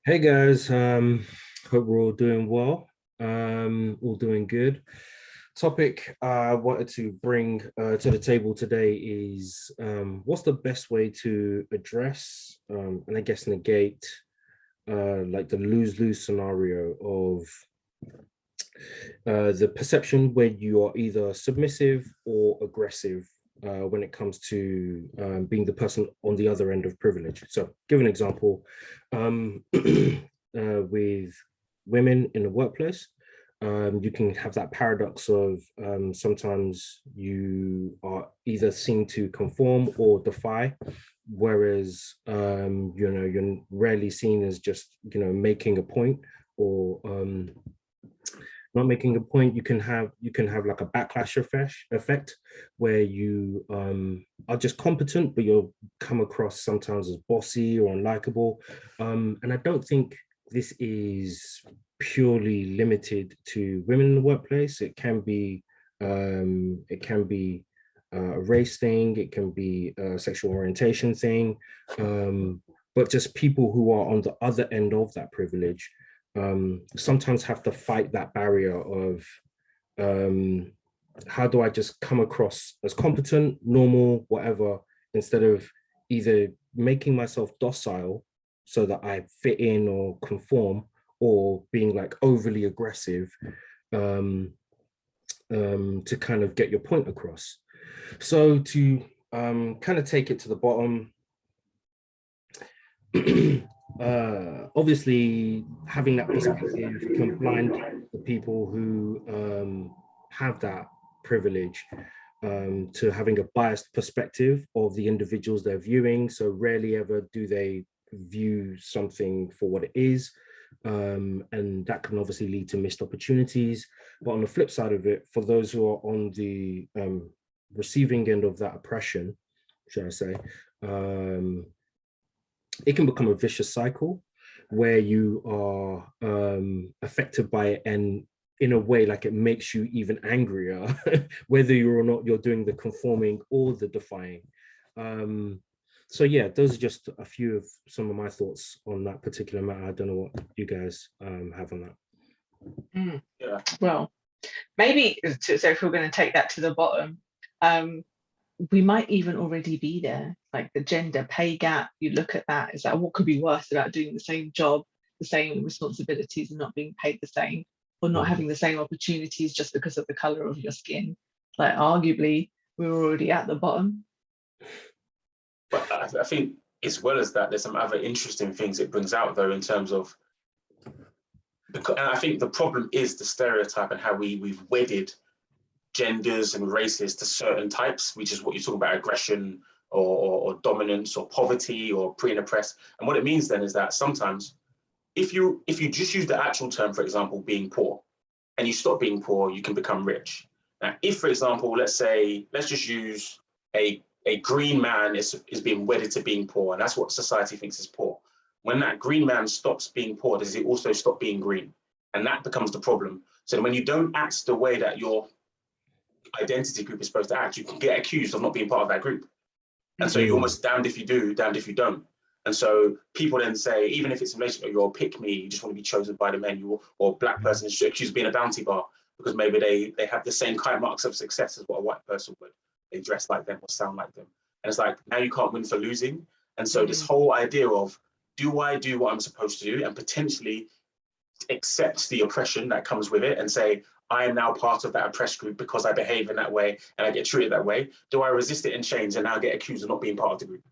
Hey guys, hope we're all doing well. All doing good. Topic I wanted to bring to the table today is what's the best way to address and I guess negate like the lose-lose scenario of the perception where you are either submissive or aggressive when it comes to being the person on the other end of privilege. So, give an example with women in the workplace. You can have that paradox of sometimes you are either seen to conform or defy, whereas you're rarely seen as just making a point or not making a point. You can have like a backlash effect where you are just competent but you'll come across sometimes as bossy or unlikable, and I don't think this is purely limited to women in the workplace. It can be a race thing, it can be a sexual orientation thing, but just people who are on the other end of that privilege sometimes have to fight that barrier of um, how do I just come across as competent, normal, whatever, instead of either making myself docile so that I fit in or conform, or being like overly aggressive um, to kind of get your point across. So to kind of take it to the bottom, obviously having that perspective can blind the people who have that privilege to having a biased perspective of the individuals they're viewing. So rarely ever do they view something for what it is. And that can obviously lead to missed opportunities. But on the flip side of it, for those who are on the receiving end of that oppression, should I say, it can become a vicious cycle where you are affected by it, and in a way like it makes you even angrier whether you're or not you're doing the conforming or the defying. So yeah, those are just a few of some of my thoughts on that particular matter. I don't know what you guys have on that. Yeah. Well, maybe so if we're going to take that to the bottom, um, we might even already be there. Like the gender pay gap, you look at that, is that what could be worse about doing the same job, the same responsibilities, and not being paid the same, or not Mhm. having the same opportunities just because of the color of your skin? Like, arguably, we're already at the bottom. But I think as well as that, there's some other interesting things it brings out though in terms of because, and I think the problem is the stereotype and how we've wedded genders and races to certain types, which is what you're talking about aggression or dominance or poverty or pre and oppressed. And what it means then is that sometimes if you just use the actual term, for example, being poor, and you stop being poor, you can become rich. Now, if, for example, let's just use a green man is being wedded to being poor, and that's what society thinks is poor. When that green man stops being poor, does he also stop being green? And that becomes the problem. So when you don't act the way that your identity group is supposed to act, you can get accused of not being part of that group. And so you're Mm. almost damned if you do, damned if you don't. And so people then say, even if it's a relationship, you're a pick me, you just want to be chosen by the men, or a black person is accused of being a bounty bar because maybe they have the same kind of marks of success as what a white person would. They dress like them or sound like them. And it's like, now you can't win for losing. And so this Mm. whole idea of, do I do what I'm supposed to do and potentially accept the oppression that comes with it and say, I am now part of that oppressed group because I behave in that way and I get treated that way? Do I resist it and change and now get accused of not being part of the group?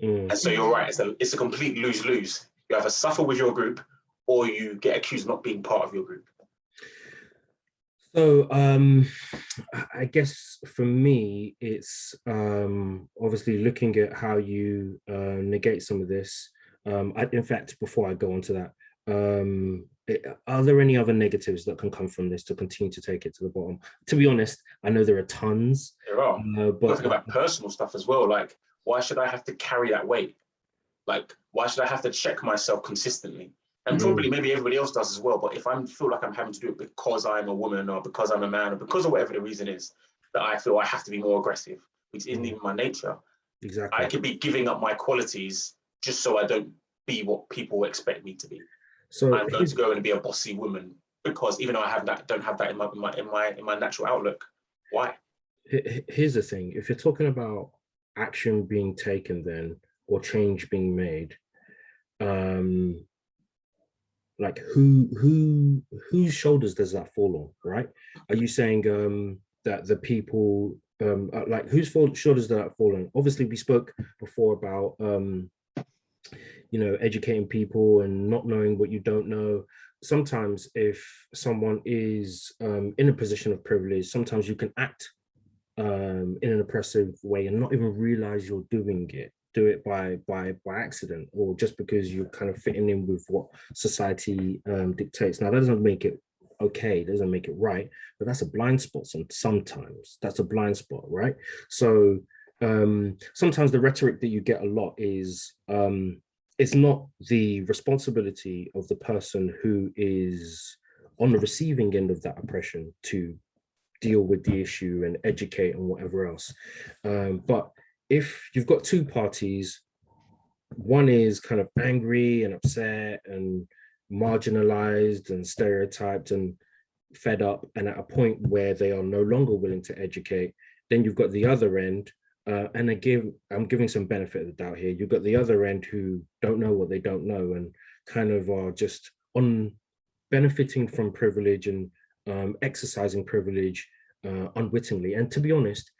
Mm. And so you're right, it's a complete lose-lose. You either suffer with your group or you get accused of not being part of your group. So I guess for me, it's obviously looking at how you negate some of this. In fact, before I go on to that, are there any other negatives that can come from this to continue to take it to the bottom? To be honest, I know there are tons, There are. You've got to but think about personal stuff as well. Like, why should I have to carry that weight? Like, why should I have to check myself consistently? And probably mm, maybe everybody else does as well. But if I feel like I'm having to do it because I'm a woman or because I'm a man or because of whatever the reason is, that I feel I have to be more aggressive, which isn't mm, even my nature. I exactly. could be giving up my qualities just so I don't be what people expect me to be. So I'm going to go and be a bossy woman because even though I have that, don't have that in my natural outlook. Why? here's the thing: if you're talking about action being taken, then or change being made, like whose shoulders does that fall on, right? Are you saying that the people like whose shoulders does that fall on? Obviously, we spoke before about educating people and not knowing what you don't know. Sometimes if someone is in a position of privilege, sometimes you can act in an oppressive way and not even realize you're doing it. Do it by accident, or just because you're kind of fitting in with what society dictates. Now that doesn't make it okay, doesn't make it right, but that's a blind spot. Sometimes that's a blind spot, right? So sometimes the rhetoric that you get a lot is it's not the responsibility of the person who is on the receiving end of that oppression to deal with the issue and educate and whatever else. But if you've got two parties, one is kind of angry and upset and marginalized and stereotyped and fed up and at a point where they are no longer willing to educate, then you've got the other end. And again, I'm giving some benefit of the doubt here. You've got the other end who don't know what they don't know and kind of are just on benefiting from privilege and exercising privilege unwittingly. And to be honest,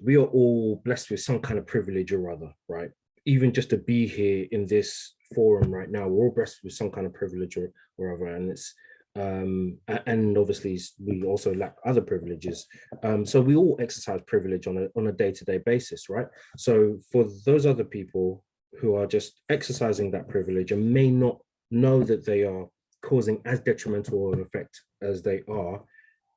we are all blessed with some kind of privilege or other, right? Even just to be here in this forum right now, we're all blessed with some kind of privilege or other, and it's and obviously we also lack other privileges. So we all exercise privilege on a day-to-day basis, right? So for those other people who are just exercising that privilege and may not know that they are causing as detrimental an effect as they are,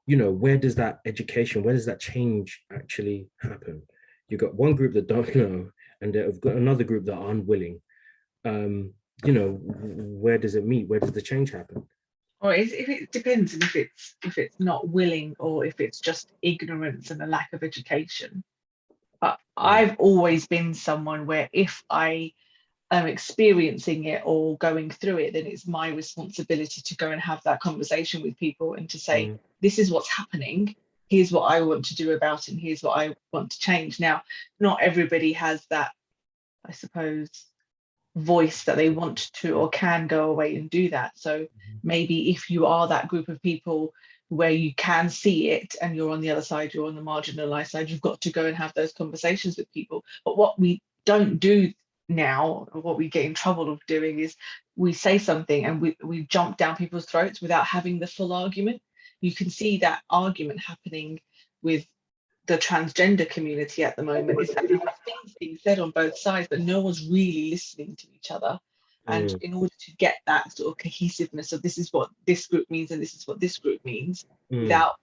where does that education, where does that change actually happen? You've got one group that don't know, and they've got another group that are unwilling. Where does it meet? Where does the change happen? Or if it depends, and if it's not willing, or if it's just ignorance and a lack of education. But I've always been someone where if I am experiencing it or going through it, then it's my responsibility to go and have that conversation with people and to say, this is what's happening. Here's what I want to do about it, and here's what I want to change. Now, not everybody has that, I suppose, voice that they want to or can go away and do that. So maybe if you are that group of people where you can see it and you're on the other side, you're on the marginalized side, you've got to go and have those conversations with people. But what we don't do now, or what we get in trouble of doing, is we say something and we jump down people's throats without having the full argument. You can see that argument happening with the transgender community at the moment, is that there are things being said on both sides, but no one's really listening to each other. And in order to get that sort of cohesiveness of this is what this group means and this is what this group means, without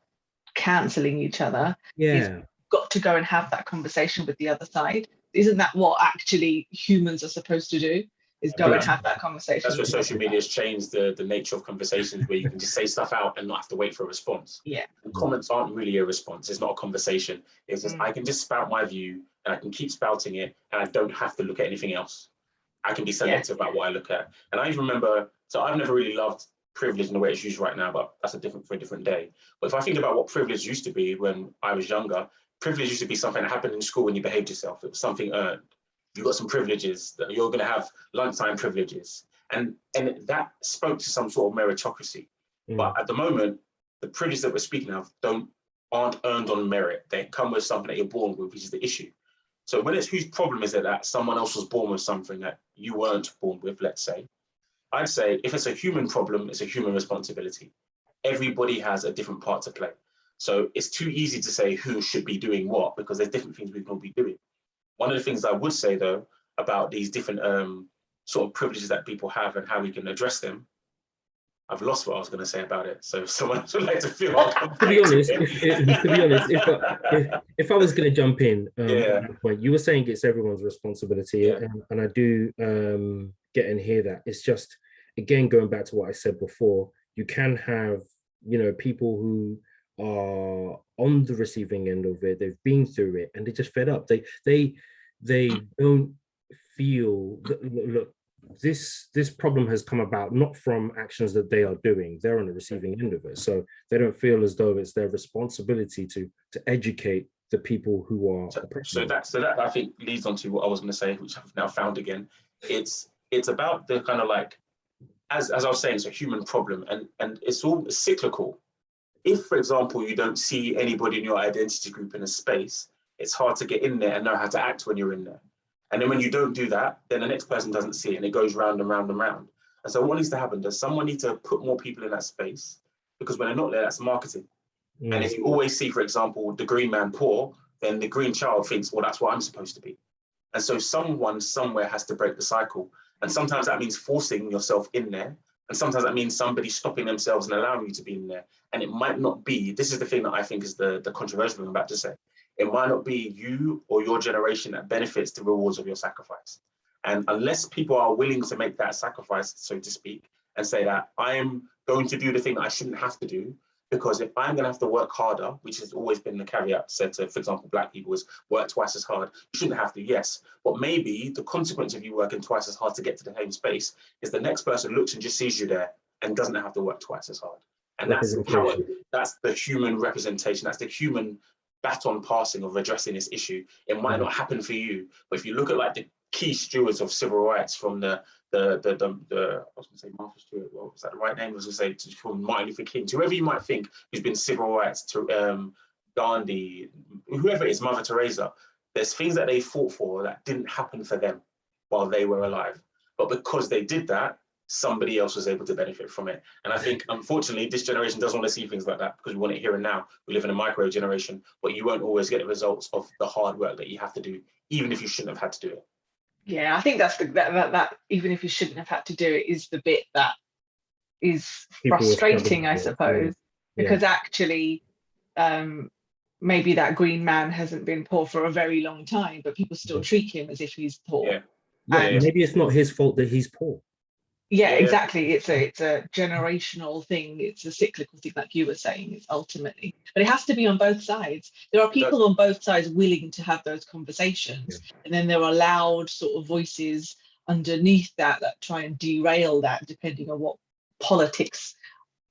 cancelling each other, is got to go and have that conversation with the other side. Isn't that what actually humans are supposed to do? Is go and have that conversation. That's where social media has changed the nature of conversations, where you can just say stuff out and not have to wait for a response. Yeah. And comments aren't really a response. It's not a conversation. It's just I can just spout my view and I can keep spouting it and I don't have to look at anything else. I can be selective about what I look at. And I even remember, so I've never really loved privilege in the way it's used right now, but that's for a different day. But if I think about what privilege used to be when I was younger, privilege used to be something that happened in school when you behaved yourself. It was something earned. You got some privileges, that you're going to have lunchtime privileges. And that spoke to some sort of meritocracy. But at the moment, the privileges that we're speaking of aren't earned on merit. They come with something that you're born with, which is the issue. So when it's whose problem is it that someone else was born with something that you weren't born with, let's say, I'd say if it's a human problem, it's a human responsibility. Everybody has a different part to play. So it's too easy to say who should be doing what, because there's different things we can all be doing. One of the things I would say, though, about these different sort of privileges that people have and how we can address them, I've lost what I was going to say about it. So if someone else would like to feel to be honest, if I was going to jump in at that point, you were saying it's everyone's responsibility, and I do get and hear that. It's just, again, going back to what I said before, you can have, people who are on the receiving end of it, they've been through it and they're just fed up. They don't feel that, look, this problem has come about not from actions that they are doing. They're on the receiving end of it, so they don't feel as though it's their responsibility to educate the people who are so that I think leads on to what I was going to say, which I've now found again. It's about the kind of like, as I was saying, it's a human problem, and it's all cyclical. If, for example, you don't see anybody in your identity group in a space, it's hard to get in there and know how to act when you're in there. And then when you don't do that, then the next person doesn't see it, and it goes round and round and round. And so what needs to happen? Does someone need to put more people in that space? Because when they're not there, that's marketing. And if you always see, for example, the green man poor, then the green child thinks, well, that's what I'm supposed to be. And so someone somewhere has to break the cycle. And sometimes that means forcing yourself in there. And sometimes that means somebody stopping themselves and allowing you to be in there. And it might not be, this is the thing that I think is the controversial thing I'm about to say. It might not be you or your generation that benefits the rewards of your sacrifice. And unless people are willing to make that sacrifice, so to speak, and say that I am going to do the thing that I shouldn't have to do, because if I'm going to have to work harder, which has always been the caveat said to, for example, Black people, is work twice as hard. You shouldn't have to, yes. But maybe the consequence of you working twice as hard to get to the same space is the next person looks and just sees you there and doesn't have to work twice as hard. And that's how that's the human representation. That's the human baton passing of addressing this issue. It might not happen for you, but if you look at like the key stewards of civil rights from the I was going to say Martha Stewart, well, was that the right name? I was going to say from Martin Luther King, to whoever you might think who's been civil rights, to Gandhi, whoever it is, Mother Teresa, there's things that they fought for that didn't happen for them while they were alive. But because they did that, somebody else was able to benefit from it. And I think, unfortunately, this generation doesn't want to see things like that because we want it here and now. We live in a micro generation, but you won't always get the results of the hard work that you have to do, even if you shouldn't have had to do it. Yeah, I think that's that even if you shouldn't have had to do it is the bit that is frustrating, I suppose, because actually maybe that green man hasn't been poor for a very long time, but people still treat him as if he's poor. Maybe it's not his fault that he's poor. Exactly. It's a generational thing. It's a cyclical thing, like you were saying. It's ultimately, but it has to be on both sides. There are people on both sides willing to have those conversations, and then there are loud sort of voices underneath that try and derail that, depending on what politics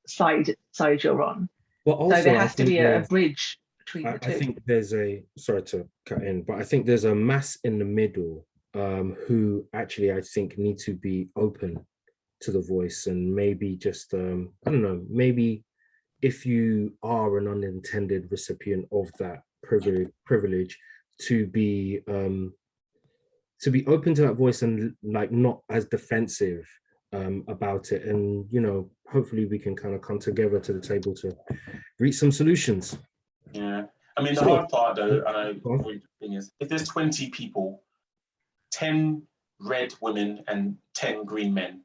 side you're on. Well, also, so there has to be a bridge between the two. I think there's sorry to cut in, but I think there's a mass in the middle who actually I think need to be open to the voice, and maybe just I don't know, maybe if you are an unintended recipient of that privilege to be open to that voice and like not as defensive about it, and you know, hopefully we can kind of come together to the table to reach some solutions. I mean, the hard part though, the thing is, if there's 20 people, 10 red women and 10 green men,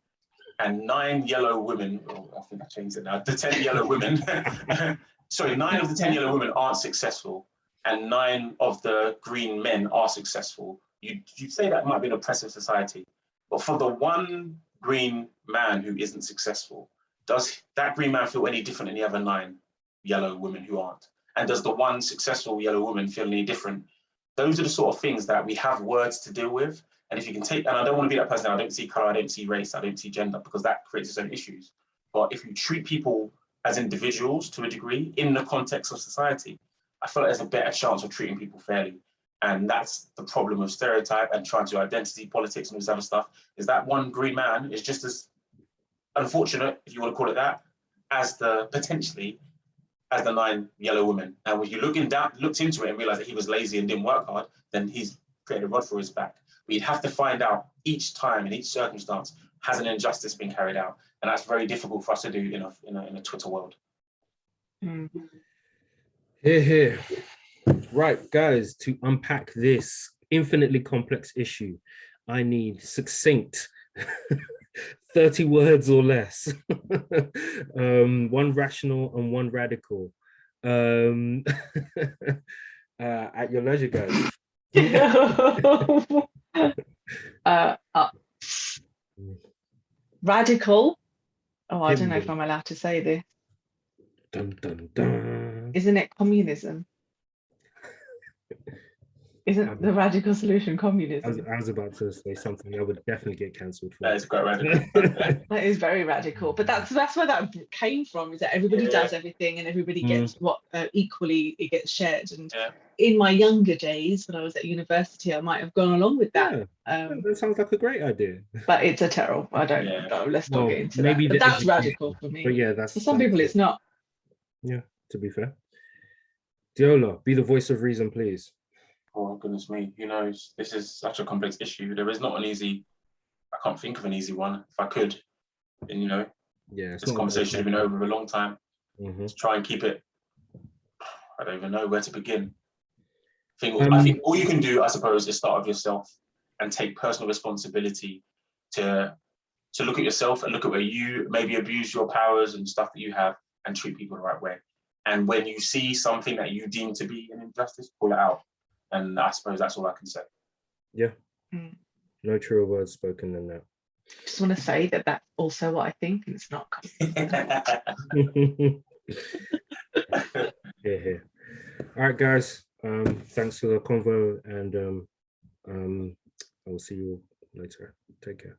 and 9 yellow women, I think I changed it now, the 10 yellow women, sorry, 9 of the 10 yellow women aren't successful, and 9 of the green men are successful, you'd say that might be an oppressive society. But for the one green man who isn't successful, does that green man feel any different than the other 9 yellow women who aren't? And does the one successful yellow woman feel any different? Those are the sort of things that we have words to deal with. And if you can take, and I don't want to be that person, I don't see color, I don't see race, I don't see gender, because that creates its own issues. But if you treat people as individuals to a degree in the context of society, I feel like there's a better chance of treating people fairly. And that's the problem of stereotype and trying to do identity politics and all this other stuff, is that one green man is just as unfortunate, if you want to call it that, as potentially as the 9 yellow women. And when you looked into it and realized that he was lazy and didn't work hard, then he's created a rod for his back. But you'd have to find out each time in each circumstance, has an injustice been carried out? And that's very difficult for us to do in a Twitter world. Mm-hmm. Here. Right, guys, to unpack this infinitely complex issue, I need succinct 30 words or less. One rational and one radical. At your leisure, guys. Radical. Oh, I don't know if I'm allowed to say this. Dun, dun, dun. Isn't it communism? Isn't the radical solution communism? I was about to say something I would definitely get cancelled for. That is quite radical. That is very radical, but that's where that came from. Is that everybody does everything and everybody gets what equally it gets shared. And in my younger days, when I was at university, I might have gone along with that. That sounds like a great idea. But it's a terrible. I don't know. Let's not get into maybe that. But that's radical for me. But yeah, that's for some people. It's not. Yeah, to be fair. Deola, be the voice of reason, please. Oh goodness me, you know, this is such a complex issue. There is not an easy. I can't think of an easy one. If I could, then you know, this conversation has been over a long time. To try and keep it. I don't even know where to begin. I think all you can do, I suppose, is start with yourself and take personal responsibility to look at yourself and look at where you maybe abuse your powers and stuff that you have and treat people the right way. And when you see something that you deem to be an injustice, pull it out. And I suppose that's all I can say. Yeah. No truer words spoken than that. I just want to say that that's also what I think, and it's not. Yeah. All right, guys. Thanks for the convo, and I will see you later. Take care.